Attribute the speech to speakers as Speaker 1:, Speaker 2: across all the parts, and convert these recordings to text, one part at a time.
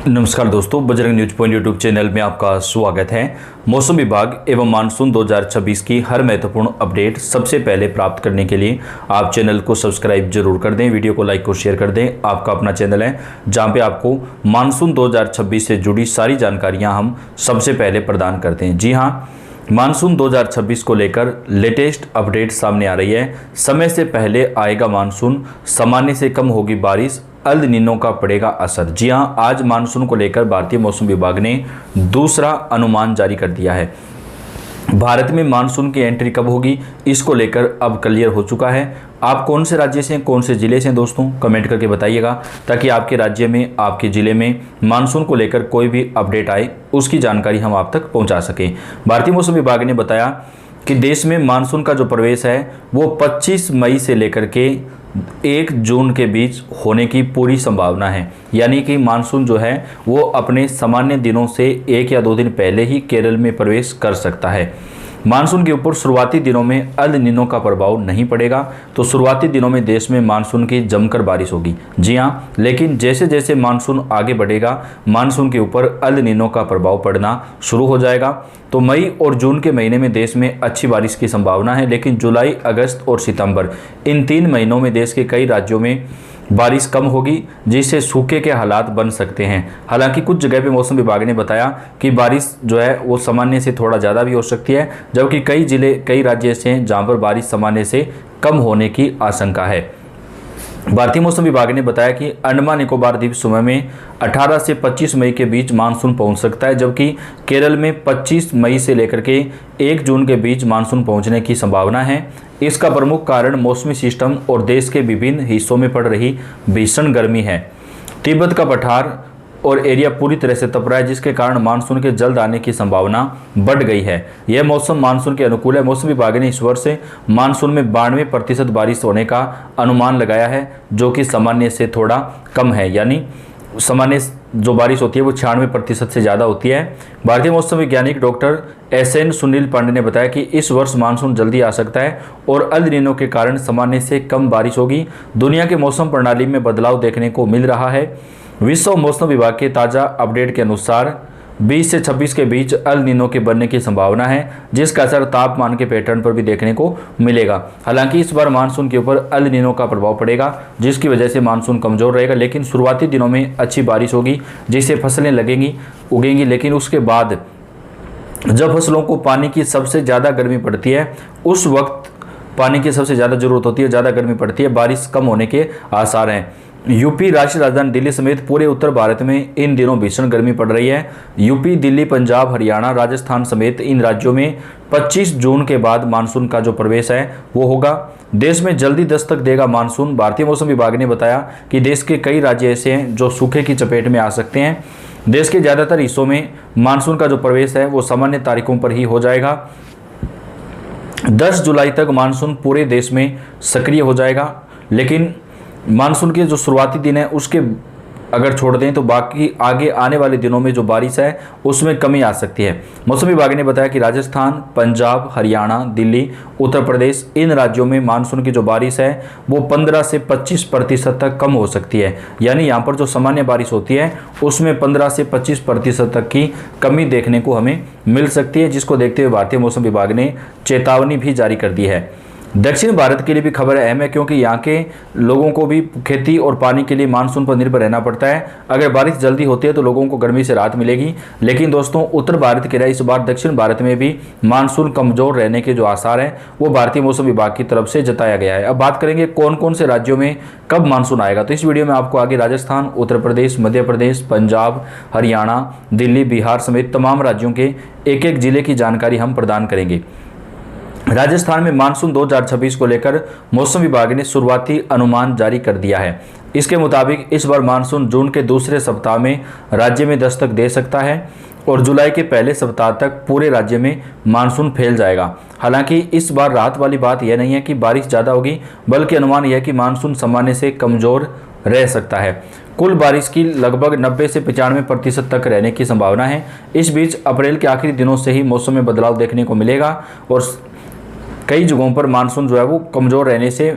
Speaker 1: नमस्कार दोस्तों, Bajrang news point YouTube channel में आपका स्वागत है। मौसम विभाग एवं मानसून 2026 की हर महत्वपूर्ण अपडेट सबसे पहले प्राप्त करने के लिए आप चैनल को सब्सक्राइब जरूर कर दें, वीडियो को लाइक और शेयर कर दें। आपका अपना चैनल है जहां पे आपको मानसून 2026 से जुड़ी सारी जानकारियां हम सबसे पहले प्रदान करते हैं। जी हाँ, मानसून 2026 को लेकर लेटेस्ट अपडेट सामने आ रही है। समय से पहले आएगा मानसून, सामान्य से कम होगी बारिश, अल नीनो का पड़ेगा असर। जी हां, आज मानसून को लेकर भारतीय मौसम विभाग ने दूसरा अनुमान जारी कर दिया है। भारत में मानसून की एंट्री कब होगी, इसको लेकर अब क्लियर हो चुका है। आप कौन से राज्य से हैं, कौन से ज़िले से हैं दोस्तों, कमेंट करके बताइएगा, ताकि आपके राज्य में, आपके ज़िले में मानसून को लेकर कोई भी अपडेट आए उसकी जानकारी हम आप तक पहुंचा सकें। भारतीय मौसम विभाग ने बताया कि देश में मानसून का जो प्रवेश है वो 25 मई से लेकर के 1 जून के बीच होने की पूरी संभावना है। यानी कि मानसून जो है वो अपने सामान्य दिनों से 1 या 2 दिन पहले ही केरल में प्रवेश कर सकता है। मानसून के ऊपर शुरुआती दिनों में अल नीनो का प्रभाव नहीं पड़ेगा, तो शुरुआती दिनों में देश में मानसून की जमकर बारिश होगी। जी हाँ, लेकिन जैसे जैसे मानसून आगे बढ़ेगा मानसून के ऊपर अल नीनो का प्रभाव पड़ना शुरू हो जाएगा। तो मई और जून के महीने में देश में अच्छी बारिश की संभावना है, लेकिन जुलाई, अगस्त और सितंबर इन 3 महीनों में देश के कई राज्यों में बारिश कम होगी, जिससे सूखे के हालात बन सकते हैं। हालांकि कुछ जगह पे मौसम विभाग ने बताया कि बारिश जो है वो सामान्य से थोड़ा ज़्यादा भी हो सकती है, जबकि कई जिले, कई राज्य ऐसे हैं जहां पर बारिश सामान्य से कम होने की आशंका है। भारतीय मौसम विभाग ने बताया कि अंडमान निकोबार द्वीप समूह में 18 से 25 मई के बीच मानसून पहुंच सकता है, जबकि केरल में 25 मई से लेकर के 1 जून के बीच मानसून पहुंचने की संभावना है। इसका प्रमुख कारण मौसमी सिस्टम और देश के विभिन्न हिस्सों में पड़ रही भीषण गर्मी है। तिब्बत का पठार और एरिया पूरी तरह से तप रहा है, जिसके कारण मानसून के जल्द आने की संभावना बढ़ गई है। यह मौसम मानसून के अनुकूल है। मौसम विभाग ने इस वर्ष मानसून में 92% बारिश होने का अनुमान लगाया है, जो कि सामान्य से थोड़ा कम है। यानी सामान्य जो बारिश होती है वो 96% से ज़्यादा होती है। भारतीय मौसम वैज्ञानिक डॉक्टर SN सुनील पांडे ने बताया कि इस वर्ष मानसून जल्दी आ सकता है और अल नीनो के कारण सामान्य से कम बारिश होगी। दुनिया के मौसम प्रणाली में बदलाव देखने को मिल रहा है। विश्व मौसम विभाग के ताज़ा अपडेट के अनुसार 20 से 26 के बीच अल नीनो के बनने की संभावना है, जिसका असर तापमान के पैटर्न पर भी देखने को मिलेगा। हालांकि इस बार मानसून के ऊपर अल नीनो का प्रभाव पड़ेगा, जिसकी वजह से मानसून कमज़ोर रहेगा, लेकिन शुरुआती दिनों में अच्छी बारिश होगी, जिससे फसलें लगेंगी, उगेंगी। लेकिन उसके बाद जब फसलों को पानी की सबसे ज़्यादा गर्मी पड़ती है, उस वक्त पानी की सबसे ज़्यादा ज़रूरत होती है, ज़्यादा गर्मी पड़ती है, बारिश कम होने के आसार हैं। यूपी, राष्ट्रीय राजधानी दिल्ली समेत पूरे उत्तर भारत में इन दिनों भीषण गर्मी पड़ रही है। यूपी, दिल्ली, पंजाब, हरियाणा, राजस्थान समेत इन राज्यों में 25 जून के बाद मानसून का जो प्रवेश है वो होगा। देश में जल्दी दस्तक देगा मानसून। भारतीय मौसम विभाग ने बताया कि देश के कई राज्य ऐसे हैं जो सूखे की चपेट में आ सकते हैं। देश के ज़्यादातर हिस्सों में मानसून का जो प्रवेश है वो सामान्य तारीखों पर ही हो जाएगा। 10 जुलाई तक मानसून पूरे देश में सक्रिय हो जाएगा, लेकिन मानसून के जो शुरुआती दिन है उसके अगर छोड़ दें तो बाकी आगे आने वाले दिनों में जो बारिश है उसमें कमी आ सकती है। मौसम विभाग ने बताया कि राजस्थान, पंजाब, हरियाणा, दिल्ली, उत्तर प्रदेश इन राज्यों में मानसून की जो बारिश है वो 15 से 25% तक कम हो सकती है। यानी यहाँ पर जो सामान्य बारिश होती है उसमें 15 से 25% तक की कमी देखने को हमें मिल सकती है, जिसको देखते हुए भारतीय मौसम विभाग ने चेतावनी भी जारी कर दी है। दक्षिण भारत के लिए भी खबर अहम है, क्योंकि यहाँ के लोगों को भी खेती और पानी के लिए मानसून पर निर्भर रहना पड़ता है। अगर बारिश जल्दी होती है तो लोगों को गर्मी से राहत मिलेगी, लेकिन दोस्तों उत्तर भारत के लिए इस बार दक्षिण भारत में भी मानसून कमज़ोर रहने के जो आसार हैं वो भारतीय मौसम विभाग की तरफ से जताया गया है। अब बात करेंगे कौन कौन से राज्यों में कब मानसून आएगा, तो इस वीडियो में आपको आगे राजस्थान, उत्तर प्रदेश, मध्य प्रदेश, पंजाब, हरियाणा, दिल्ली, बिहार समेत तमाम राज्यों के एक एक जिले की जानकारी हम प्रदान करेंगे। राजस्थान में मानसून 2026 को लेकर मौसम विभाग ने शुरुआती अनुमान जारी कर दिया है। इसके मुताबिक इस बार मानसून जून के दूसरे सप्ताह में राज्य में दस्तक दे सकता है और जुलाई के पहले सप्ताह तक पूरे राज्य में मानसून फैल जाएगा। हालांकि इस बार राहत वाली बात यह नहीं है कि बारिश ज़्यादा होगी, बल्कि अनुमान यह है कि मानसून सामान्य से कमज़ोर रह सकता है। कुल बारिश की लगभग 90 से 95% तक रहने की संभावना है। इस बीच अप्रैल के आखिरी दिनों से ही मौसम में बदलाव देखने को मिलेगा और कई जगहों पर मानसून जो है वो कमज़ोर रहने से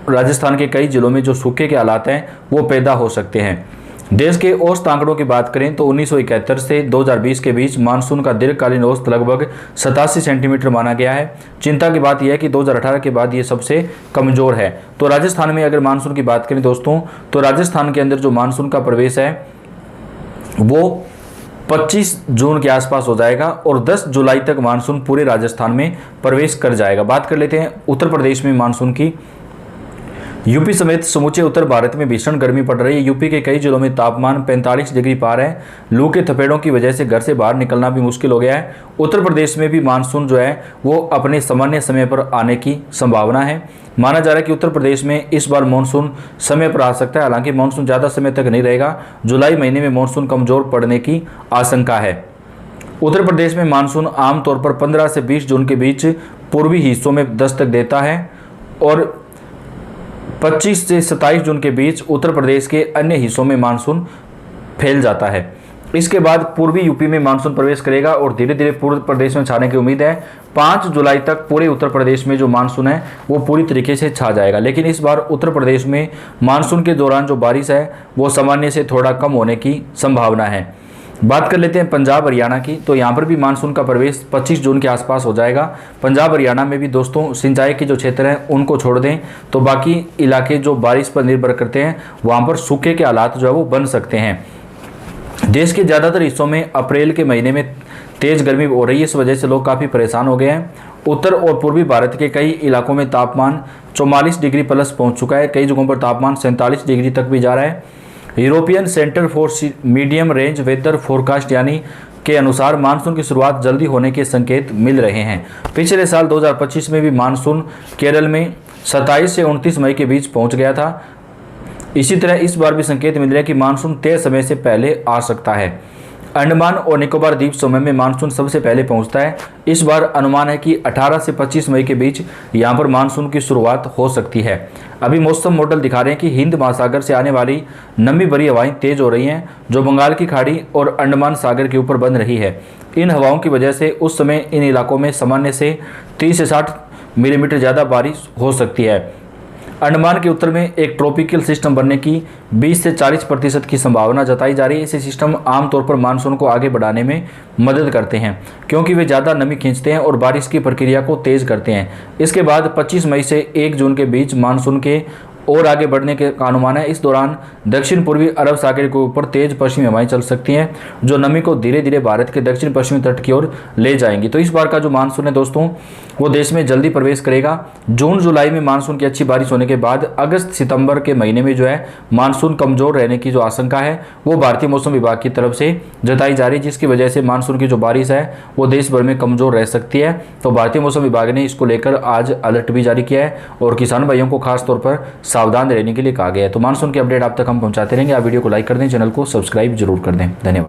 Speaker 1: राजस्थान के कई जिलों में जो सूखे के हालात हैं वो पैदा हो सकते हैं। देश के औसत आंकड़ों की बात करें तो 1971 से 2020 के बीच मानसून का दीर्घकालीन औसत लगभग 87 सेंटीमीटर माना गया है। चिंता की बात यह है कि 2018 के बाद ये सबसे कमज़ोर है। तो राजस्थान में अगर मानसून की बात करें दोस्तों, तो राजस्थान के अंदर जो मानसून का प्रवेश है वो 25 जून के आसपास हो जाएगा और 10 जुलाई तक मानसून पूरे राजस्थान में प्रवेश कर जाएगा। बात कर लेते हैं उत्तर प्रदेश में मानसून की। यूपी समेत समूचे उत्तर भारत में भीषण गर्मी पड़ रही है। यूपी के कई जिलों में तापमान 45 डिग्री पार है। लू के थपेड़ों की वजह से घर से बाहर निकलना भी मुश्किल हो गया है। उत्तर प्रदेश में भी मानसून जो है वो अपने सामान्य समय पर आने की संभावना है। माना जा रहा है कि उत्तर प्रदेश में इस बार मानसून समय पर आ सकता है, हालांकि मानसून ज़्यादा समय तक नहीं रहेगा। जुलाई महीने में मानसून कमज़ोर पड़ने की आशंका है। उत्तर प्रदेश में मानसून आमतौर पर 15 से 20 जून के बीच पूर्वी हिस्सों में दस्तक देता है और 25 से 27 जून के बीच उत्तर प्रदेश के अन्य हिस्सों में मानसून फैल जाता है। इसके बाद पूर्वी यूपी में मानसून प्रवेश करेगा और धीरे धीरे पूर्व प्रदेश में छाने की उम्मीद है। 5 जुलाई तक पूरे उत्तर प्रदेश में जो मानसून है वो पूरी तरीके से छा जाएगा। लेकिन इस बार उत्तर प्रदेश में मानसून के दौरान जो बारिश है वो सामान्य से थोड़ा कम होने की संभावना है। बात कर लेते हैं पंजाब हरियाणा की। तो यहाँ पर भी मानसून का प्रवेश 25 जून के आसपास हो जाएगा। पंजाब हरियाणा में भी दोस्तों सिंचाई के जो क्षेत्र हैं उनको छोड़ दें तो बाकी इलाके जो बारिश पर निर्भर करते हैं वहाँ पर सूखे के हालात जो है वो बन सकते हैं। देश के ज़्यादातर हिस्सों में अप्रैल के महीने में तेज़ गर्मी हो रही है, इस वजह से लोग काफ़ी परेशान हो गए हैं। उत्तर और पूर्वी भारत के कई इलाकों में तापमान 44 डिग्री प्लस पहुँच चुका है। कई जगहों पर तापमान 47 डिग्री तक भी जा रहा है। European centre for medium range weather forecast यानी के अनुसार मानसून की शुरुआत जल्दी होने के संकेत मिल रहे हैं। पिछले साल 2025 में भी मानसून केरल में 27 से 29 मई के बीच पहुंच गया था। इसी तरह इस बार भी संकेत मिल रहे हैं कि मानसून तय समय से पहले आ सकता है। अंडमान और निकोबार द्वीप समूह में मानसून सबसे पहले पहुंचता है। इस बार अनुमान है कि 18 से 25 मई के बीच यहां पर मानसून की शुरुआत हो सकती है। अभी मौसम मॉडल दिखा रहे हैं कि हिंद महासागर से आने वाली नमी भरी हवाएं तेज हो रही हैं जो बंगाल की खाड़ी और अंडमान सागर के ऊपर बन रही है। इन हवाओं की वजह से उस समय इन इलाकों में सामान्य से 30 से 60 मिलीमीटर ज़्यादा बारिश हो सकती है। अंडमान के उत्तर में एक ट्रॉपिकल सिस्टम बनने की 20 से 40% की संभावना जताई जा रही है। ऐसे सिस्टम आमतौर पर मानसून को आगे बढ़ाने में मदद करते हैं क्योंकि वे ज़्यादा नमी खींचते हैं और बारिश की प्रक्रिया को तेज़ करते हैं। इसके बाद 25 मई से 1 जून के बीच मानसून के और आगे बढ़ने के अनुमान है। इस दौरान दक्षिण पूर्वी अरब सागर के ऊपर तेज पश्चिमी हवाएं चल सकती हैं जो नमी को धीरे धीरे भारत के दक्षिण पश्चिमी तट की ओर ले जाएंगी। तो इस बार का जो मानसून है दोस्तों वो देश में जल्दी प्रवेश करेगा। जून जुलाई में मानसून की अच्छी बारिश होने के बाद अगस्त सितंबर के महीने में जो है मानसून कमज़ोर रहने की जो आशंका है वो भारतीय मौसम विभाग की तरफ से जताई जा रही है, जिसकी वजह से मानसून की जो बारिश है वो देश भर में कमज़ोर रह सकती है। तो भारतीय मौसम विभाग ने इसको लेकर आज अलर्ट भी जारी किया है और किसान भाइयों को खासतौर पर सावधान रहने के लिए कहा गया है। तो मानसून की अपडेट आप तक हम पहुंचाते रहेंगे। आप वीडियो को लाइक कर दें, चैनल को सब्सक्राइब जरूर कर दें। धन्यवाद।